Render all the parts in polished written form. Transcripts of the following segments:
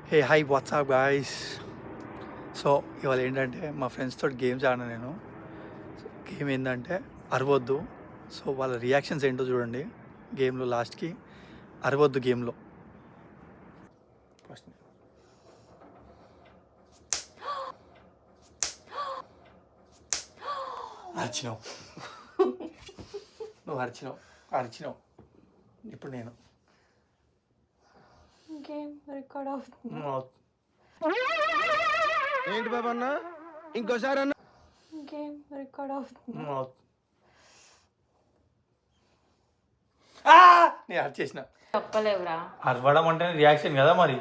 Hey hi WhatsApp guys. So ఇవాళ ఏంటంటే మా ఫ్రెండ్స్ తోటి గేమ్స్ ఆడినా నేను. గేమ్ ఏంటంటే అరవద్దు. సో వాళ్ళ రియాక్షన్స్ ఏంటో చూడండి గేమ్లో. లాస్ట్కి అరవద్దు గేమ్లో. ఫస్ట్ అరిచినావు, నువ్వు అరిచినావు. ఇప్పుడు నేను గేమ్ రికార్డ్ అవుతుంది. ఏంటి బాబా అన్న ఇంకోసారి అన్న గేమ్ రికార్డ్ అవుతుంది. నేను అరిచేసిన. చెప్పలేవురా, అరవడం అంటే రియాక్షన్ కదా మరి.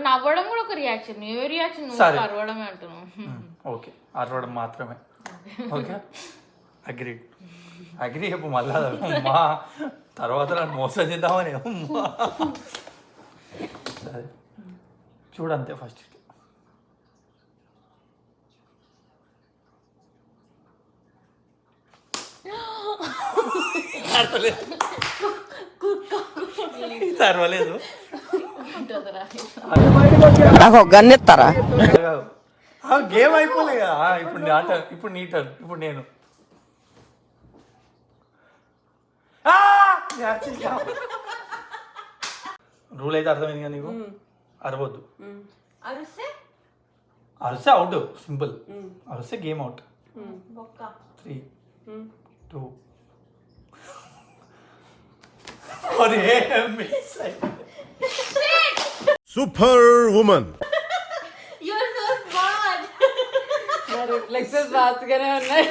నవ్వడం కూడా ఒక రియాక్షన్. ఏ రియాక్షన్? సరే. అరవడమే అంటున్నావు. ఓకే, అరవడం మాత్రమే. ఓకే, అగ్రి చెప్పు మళ్ళా. మా తర్వాత నన్ను మోసం చేద్దామని. సరే చూడంతే ఫస్ట్. అరవలేదు. నాకు గన్ ఇస్తారా? గేమ్ అయిపోలే కదా. ఇప్పుడు నీ ఆట, ఇప్పుడు నీ టర్న్. ఇప్పుడు నేను రూల్ అయితే అర్థమైంది కదా నీకు. అరవద్దు. అరిస్తే అవుట్, సింపుల్. అరిస్తే game out. 3, 2 super women. Reflexes బాగానే ఉన్నాయి.